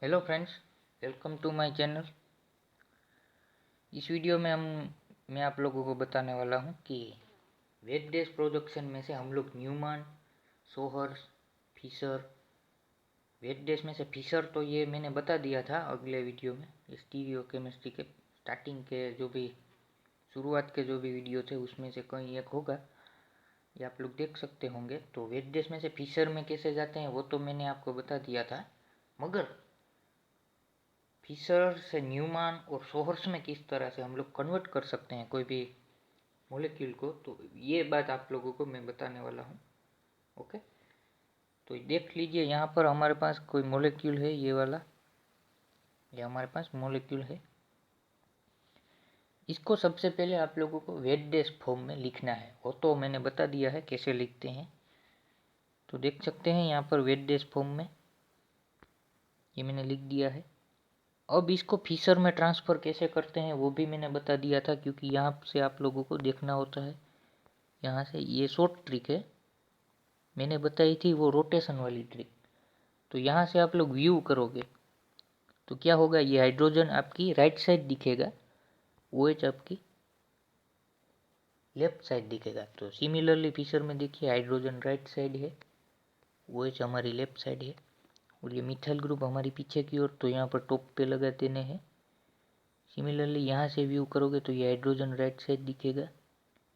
Hello friends, welcome to my channel. इस video में मैं आप लोगों को बताने वाला हूं कि वेट डैश प्रोडक्शन में से हम लोग Newman, sawhorse, Fischer, wedge dash में से फिशर तो ये मैंने बता दिया था अगले वीडियो में। स्टीरियो केमिस्ट्री के स्टार्टिंग के जो भी शुरुआत के जो भी वीडियो थे उसमें से कहीं एक होगा, ये आप लोग देख सकते होंगे। तो वेट डैश में से फिशर में कैसे जाते हैं वो तो मैंने आपको बता दिया था, मगर फिशर से न्यूमैन और सोहर्स में किस तरह से हम लोग कन्वर्ट कर सकते हैं कोई भी मॉलिक्यूल को, तो ये बात आप लोगों को मैं बताने वाला हूँ। ओके, तो देख लीजिए, यहाँ पर हमारे पास कोई मॉलिक्यूल है, ये वाला, ये हमारे पास मॉलिक्यूल है। इसको सबसे पहले आप लोगों को वेट डैश फॉर्म में लिखना है, वो तो मैंने बता दिया है कैसे लिखते हैं। तो देख सकते हैं यहाँ पर वेट डैश फॉर्म में ये मैंने लिख दिया है। अब इसको फिशर में ट्रांसफ़र कैसे करते हैं वो भी मैंने बता दिया था, क्योंकि यहाँ से आप लोगों को देखना होता है। यहाँ से ये शॉर्ट ट्रिक है, मैंने बताई थी वो रोटेशन वाली ट्रिक। तो यहाँ से आप लोग व्यू करोगे तो क्या होगा, ये हाइड्रोजन आपकी राइट साइड दिखेगा, OH आपकी लेफ्ट साइड दिखेगा। तो सिमिलरली फिशर में देखिए, हाइड्रोजन राइट साइड है, OH हमारी लेफ्ट साइड है, और ये मिथाइल ग्रुप हमारी पीछे की ओर, तो यहाँ पर टॉप पे लगा देने हैं। सिमिलरली यहाँ से व्यू करोगे तो ये हाइड्रोजन राइट साइड दिखेगा,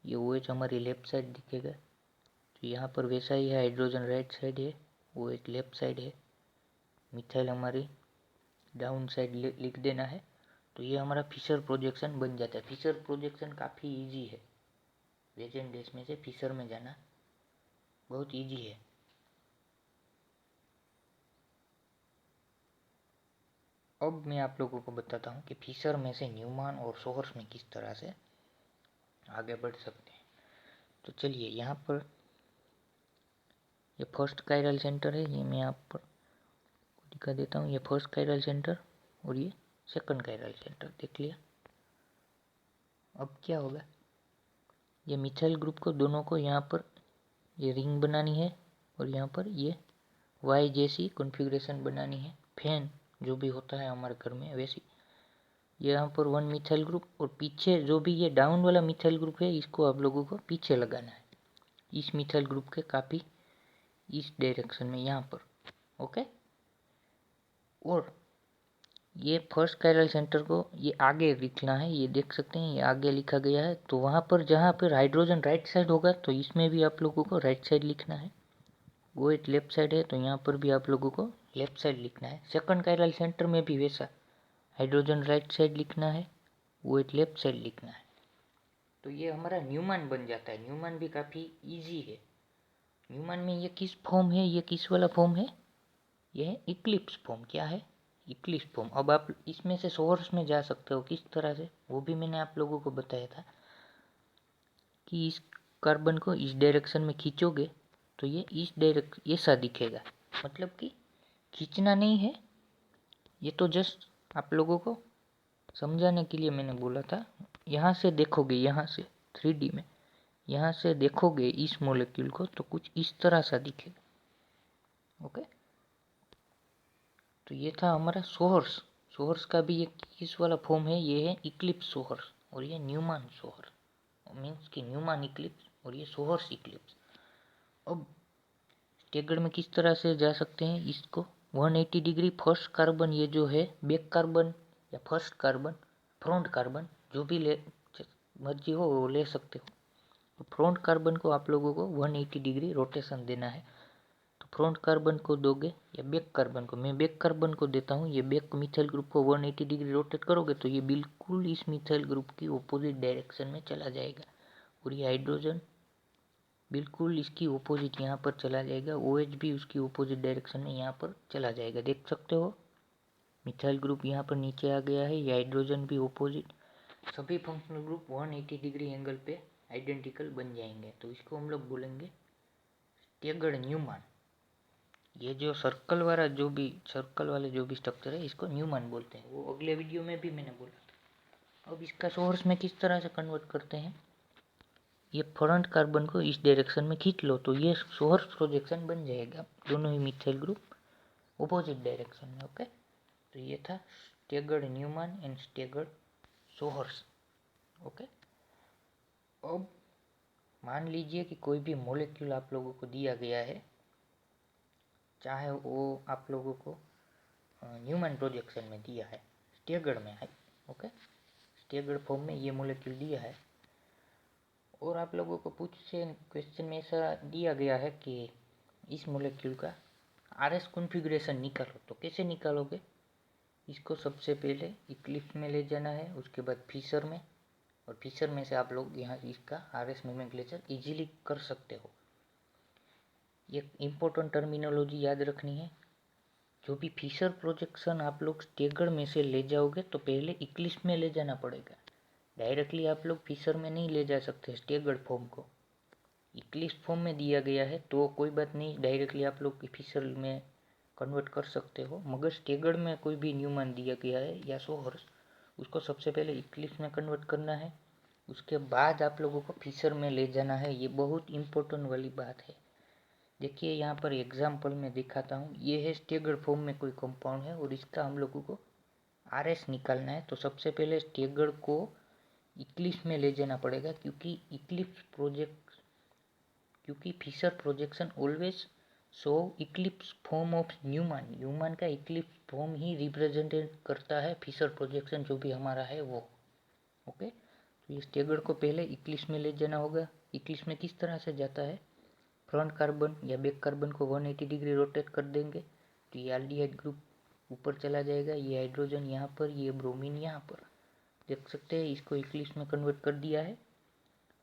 ये OH हमारी लेफ्ट साइड दिखेगा। तो यहाँ पर वैसा ही है, हाइड्रोजन राइट साइड है, OH लेफ्ट साइड है, मिथाइल हमारी डाउन साइड लिख देना है। तो ये हमारा फिशर प्रोजेक्शन बन जाता है। फिशर प्रोजेक्शन काफ़ी इजी है, वेट डैश में से फिशर में जाना बहुत इजी है। अब मैं आप लोगों को बताता हूँ कि फिशर में से न्यूमैन और सोहर्स में किस तरह से आगे बढ़ सकते हैं। तो चलिए, यहाँ पर ये फर्स्ट कायरल सेंटर है, ये मैं आप पर दिखा देता हूँ। ये फर्स्ट कायरल सेंटर और ये सेकंड कायरल सेंटर देख लिया। अब क्या होगा, ये मिथाइल ग्रुप को दोनों को यहाँ पर ये रिंग बनानी है, और यहाँ पर ये वाई जैसी कॉन्फ़िगरेशन बनानी है, फैन जो भी होता है हमारे घर में वैसी। यहाँ पर वन मिथाइल ग्रुप, और पीछे जो भी ये डाउन वाला मिथाइल ग्रुप है इसको आप लोगों को पीछे लगाना है, इस मिथाइल ग्रुप के काफ़ी इस डायरेक्शन में यहाँ पर। ओके, और ये फर्स्ट कायरल सेंटर को ये आगे लिखना है, ये देख सकते हैं ये आगे लिखा गया है। तो वहाँ पर जहाँ पर हाइड्रोजन राइट साइड होगा तो इसमें भी आप लोगों को राइट साइड लिखना है। वो एक लेफ्ट साइड है तो यहाँ पर भी आप लोगों को लेफ्ट साइड लिखना है। सेकंड कायरल सेंटर में भी वैसा, हाइड्रोजन राइट साइड लिखना है, वो एक लेफ्ट साइड लिखना है। तो ये हमारा न्यूमैन बन जाता है। न्यूमैन भी काफ़ी इजी है। न्यूमैन में ये किस फॉर्म है, ये किस वाला फॉर्म है, ये है इक्लिप्स फॉर्म। क्या है, इक्लिप्स फॉर्म। अब आप इसमें से सोर्स में जा सकते हो, किस तरह से वो भी मैंने आप लोगों को बताया था कि इस कार्बन को इस डायरेक्शन में खींचोगे तो ये इस डायरेक्शन ऐसा दिखेगा। मतलब कि खींचना नहीं है, ये तो जस्ट आप लोगों को समझाने के लिए मैंने बोला था। यहाँ से देखोगे, यहाँ से 3D में यहाँ से देखोगे इस मॉलिक्यूल को तो कुछ इस तरह सा दिखेगा। ओके, तो ये था हमारा सोहर्स। सोहर्स का भी एक किस वाला फॉर्म है, ये है इक्लिप्स सोहर्स, और ये न्यूमैन सोहर्स, मीन्स कि न्यूमैन इक्लिप्स और ये सोहर्स इक्लिप्स। अब स्टेगर्ड में किस तरह से जा सकते हैं इसको, 180 डिग्री फर्स्ट कार्बन, ये जो है बैक कार्बन या फर्स्ट कार्बन, फ्रंट कार्बन, जो भी ले मर्जी हो वो ले सकते हो। तो फ्रंट कार्बन को आप लोगों को 180 डिग्री रोटेशन देना है। तो फ्रंट कार्बन को दोगे या बैक कार्बन को, मैं बैक कार्बन को देता हूँ, ये बैक मिथाइल ग्रुप को 180 डिग्री रोटेट करोगे तो ये बिल्कुल इस मिथाइल ग्रुप की ऑपोजिट डायरेक्शन में चला जाएगा, और ये हाइड्रोजन बिल्कुल इसकी ऑपोजिट यहाँ पर चला जाएगा, OH भी उसकी ऑपोजिट डायरेक्शन में यहाँ पर चला जाएगा। देख सकते हो मिथाइल ग्रुप यहाँ पर नीचे आ गया है, ये हाइड्रोजन भी ऑपोजिट, सभी फंक्शनल ग्रुप 180 डिग्री एंगल पे आइडेंटिकल बन जाएंगे। तो इसको हम लोग बोलेंगे स्टेगर्ड न्यूमैन। ये जो सर्कल वाला जो भी स्ट्रक्चर है इसको न्यूमैन बोलते हैं, वो अगले वीडियो में भी मैंने बोला था। अब इसका सोर्स में किस तरह से कन्वर्ट करते हैं, ये फ्रंट कार्बन को इस डायरेक्शन में खींच लो तो ये सोर्स प्रोजेक्शन बन जाएगा, दोनों ही मिथाइल ग्रुप अपोजिट डायरेक्शन में। ओके, तो ये था staggered Newman and staggered sawhorse. Okay, अब मान लीजिए कि कोई भी मॉलिक्यूल आप लोगों को दिया गया है, चाहे वो आप लोगों को न्यूमैन प्रोजेक्शन में दिया है, स्टेगर्ड में है। ओके, स्टेगर्ड फॉर्म में ये मॉलिक्यूल दिया है और आप लोगों को क्वेश्चन में ऐसा दिया गया है कि इस मॉलिक्यूल का आरएस कॉन्फ़िगरेशन निकालो। तो कैसे निकालोगे? इसको सबसे पहले इक्लिप्स में ले जाना है, उसके बाद फिशर में, और फिशर में से आप लोग यहाँ इसका आरएस नोमेनक्लेचर इजीली कर सकते हो। ये इम्पोर्टेंट टर्मिनोलॉजी याद रखनी है। जो भी फिशर प्रोजेक्शन आप लोग स्टेगर्ड में से ले जाओगे तो पहले इक्लिप्स में ले जाना पड़ेगा। डायरेक्टली आप लोग फिशर में नहीं ले जा सकते स्टेगर्ड फॉर्म को। इक्लिप्स फॉर्म में दिया गया है तो कोई बात नहीं, डायरेक्टली आप लोग फिशर में कन्वर्ट कर सकते हो। मगर स्टेगर्ड में कोई भी न्यूमैन दिया गया है या सोहर्स, उसको सबसे पहले इक्लिप्स में कन्वर्ट करना है, उसके बाद आप लोगों को फिशर में ले जाना है। ये बहुत इंपॉर्टेंट वाली बात है। देखिए यहाँ पर एग्जाम्पल में दिखाता हूँ। ये है स्टेगर्ड फॉर्म में कोई कंपाउंड है और इसका हम लोगों को आरएस निकालना है। तो सबसे पहले स्टेगर्ड को इक्लिप्स में ले जाना पड़ेगा, क्योंकि Fischer projection always show eclipse form of Newman. Newman का इक्लिप्स फॉर्म ही रिप्रेजेंट करता है फिशर प्रोजेक्शन जो भी हमारा है वो। ओके, तो ये स्टेगर्ड को पहले इक्लिप्स में ले जाना होगा। इक्लिप्स में किस तरह से जाता है? फ्रंट कार्बन या बैक कार्बन को 180 डिग्री रोटेट कर देंगे तो ये एल्डिहाइड ग्रुप ऊपर चला जाएगा, ये हाइड्रोजन यहाँ पर, ये ब्रोमीन यहाँ पर। देख सकते हैं इसको इक्लिप्स में कन्वर्ट कर दिया है।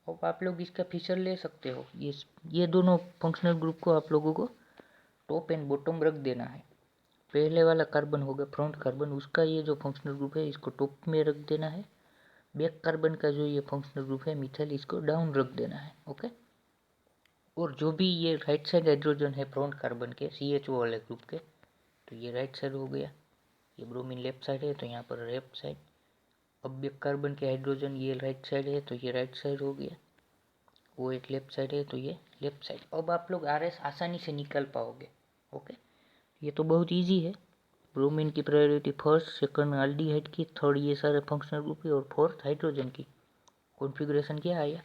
अब आप लोग इसका फीचर ले सकते हो। ये दोनों फंक्शनल ग्रुप को आप लोगों को टॉप एंड बॉटम रख देना है। पहले वाला कार्बन होगा फ्रंट कार्बन, उसका ये जो फंक्शनल ग्रुप है इसको टॉप में रख देना है। बैक कार्बन का जो ये फंक्शनल ग्रुप है मिथाइल, इसको डाउन रख देना है। ओके, और जो भी ये राइट साइड हाइड्रोजन है फ्रंट कार्बन के CHO वाले ग्रुप के, तो ये राइट साइड हो गया। ये ब्रोमीन लेफ्ट साइड है तो यहाँ पर लेफ्ट साइड। अब बैक कार्बन के हाइड्रोजन ये राइट साइड है तो ये राइट साइड हो गया। वो एक लेफ्ट साइड है तो ये लेफ्ट साइड। अब आप लोग आरएस आसानी से निकाल पाओगे। ओके, ये तो बहुत इजी है। ब्रोमीन की प्रायोरिटी फर्स्ट, सेकंड एल्डिहाइड की, थर्ड ये सारे फंक्शनल ग्रुप की, और फोर्थ हाइड्रोजन की। कॉन्फ़िगरेशन क्या आया?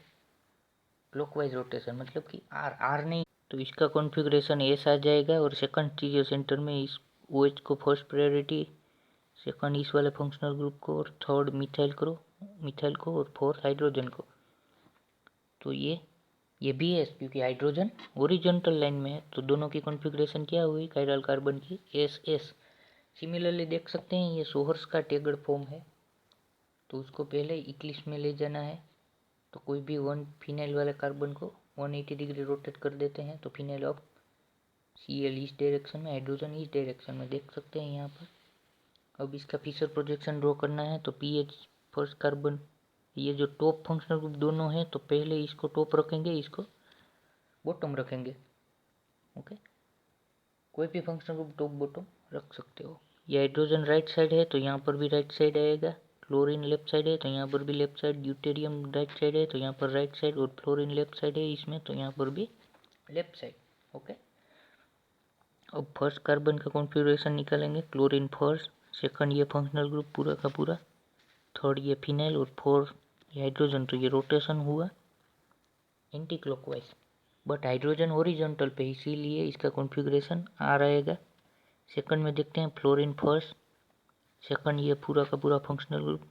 क्लॉकवाइज रोटेशन, मतलब कि आर आर नहीं तो इसका कॉन्फ़िगरेशन एस आ जाएगा। और सेकंड स्टीरियो सेंटर में इस OH को फर्स्ट प्रायोरिटी, सेकंड इस वाले फंक्शनल ग्रुप को, और थर्ड मिथाइल को, और फोर्थ हाइड्रोजन को। तो ये भी है क्योंकि हाइड्रोजन ओरिजेंटल लाइन में है तो दोनों की कॉन्फ़िगरेशन क्या हुई कायरल कार्बन की एस एस। सिमिलरली देख सकते हैं ये सोहर्स का टेगर्ड फॉर्म है तो उसको पहले इक्लिप्स में ले जाना है। तो कोई भी वन फिनाइल वाले कार्बन को 180 डिग्री रोटेट कर देते हैं तो फिनाइल ऑफ Cl इस डायरेक्शन में, हाइड्रोजन इस डायरेक्शन में, देख सकते हैं यहाँ पर। अब इसका फिशर प्रोजेक्शन ड्रॉ करना है तो PH फर्स्ट कार्बन, ये जो टॉप फंक्शनल ग्रुप दोनों हैं तो पहले इसको टॉप रखेंगे, इसको बॉटम रखेंगे। ओके, कोई भी फंक्शनल ग्रुप टॉप बॉटम रख सकते हो। ये हाइड्रोजन राइट साइड है तो यहाँ पर भी राइट साइड आएगा। क्लोरीन लेफ्ट साइड है तो यहाँ पर भी left side. Deuterium right side है तो यहाँ पर राइट साइड, और फ्लोरीन लेफ्ट साइड है इसमें तो यहाँ पर भी लेफ्ट साइड। ओके, अब फर्स्ट कार्बन का कॉन्फ़िगरेशन निकालेंगे। क्लोरीन फर्स्ट, सेकंड ये फंक्शनल ग्रुप पूरा का पूरा, थर्ड ये फिनाइल, और फोर्थ ये हाइड्रोजन। तो ये रोटेशन हुआ anti clockwise, but hydrogen horizontal पे, इसीलिए इसका कॉन्फ़िगरेशन आ रहेगा। सेकंड में देखते हैं फ्लोरीन फर्स्ट, सेकंड ये पूरा का पूरा फंक्शनल ग्रुप,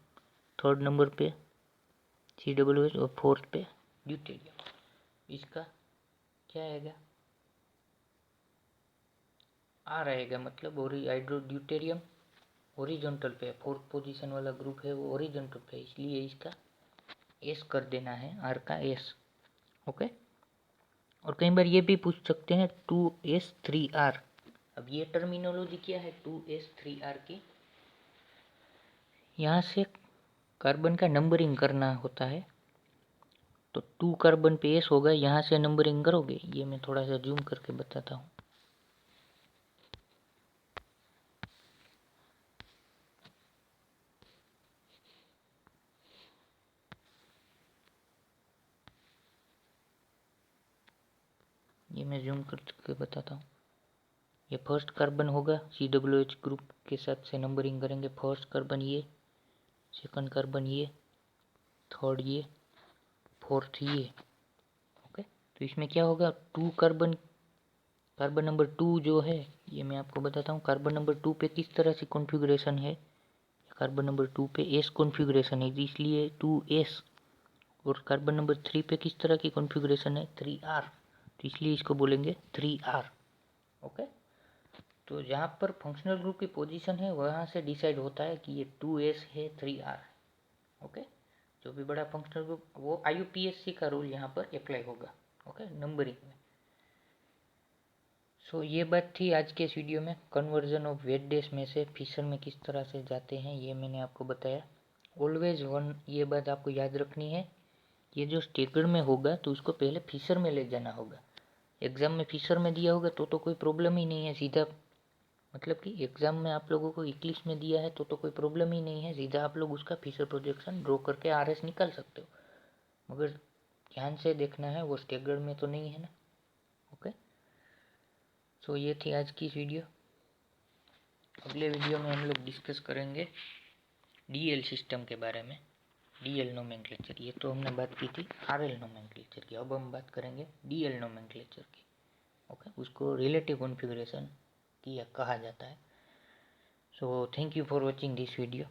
थर्ड नंबर पे COOH, और फोर्थ पे ड्यूटेरियम। इसका क्या आएगा? आ रहेगा, मतलब हाइड्रो ड्यूटेरियम ओरिजेंटल पे, फोर्थ पोजीशन वाला ग्रुप है वो ओरिजेंटल पे, इसलिए इसका एस कर देना है, आर का एस। ओके, और कई बार ये भी पूछ सकते हैं 2s3r। अब ये टर्मिनोलॉजी क्या है 2s3r की? यहाँ से कार्बन का नंबरिंग करना होता है तो 2 कार्बन पे एस होगा, यहाँ से नंबरिंग करोगे। ये मैं थोड़ा सा जूम करके बताता हूँ। ये मैं जूम करके बताता हूँ। ये फर्स्ट कार्बन होगा, COOH ग्रुप के साथ से नंबरिंग करेंगे। फर्स्ट कार्बन ये, सेकंड कार्बन ये, थर्ड ये, फोर्थ ये। ओके, तो इसमें क्या होगा, कार्बन नंबर 2 जो है ये मैं आपको बताता हूँ। कार्बन नंबर 2 पे किस तरह से कॉन्फ़िगरेशन है। कार्बन नंबर 2 पे S कॉन्फ़िगरेशन है, इसलिए 2S। और कार्बन नंबर 3 पे किस तरह की कॉन्फ़िगरेशन है, 3R, तो इसलिए इसको बोलेंगे 3R। ओके, तो जहाँ पर फंक्शनल ग्रुप की पोजीशन है वहाँ से डिसाइड होता है कि ये 2S है, 3R है। ओके, जो भी बड़ा फंक्शनल ग्रुप वो IUPAC का रूल यहाँ पर अप्लाई होगा। ओके, नंबरिंग में। सो ये बात थी आज के इस वीडियो में। कन्वर्जन ऑफ वेट डैश में से फिशर में किस तरह से जाते हैं ये मैंने आपको बताया। ऑलवेज वन ये बात आपको याद रखनी है, ये जो स्टेगर्ड में होगा तो उसको पहले फिशर में ले जाना होगा। एग्ज़ाम में फिशर में दिया होगा तो कोई प्रॉब्लम ही नहीं है, सीधा मतलब कि एग्ज़ाम में आप लोगों को इंग्लिश में दिया है तो कोई प्रॉब्लम ही नहीं है, सीधा आप लोग उसका फिशर प्रोजेक्शन ड्रॉ करके RS निकाल सकते हो। मगर ध्यान से देखना है, वो स्टेगर्ड में तो नहीं है ना। ओके, सो ये थी आज की इस वीडियो। अगले वीडियो में हम लोग डिस्कस करेंगे DL सिस्टम के बारे में। DL नोमेनक्लेचर, ये तो हमने बात की थी RL नोमेनक्लेचर की, अब हम बात करेंगे DL नोमेनक्लेचर की। ओके, उसको रिलेटिव कॉन्फ़िगरेशन की कहा जाता है। So thank you for watching this video.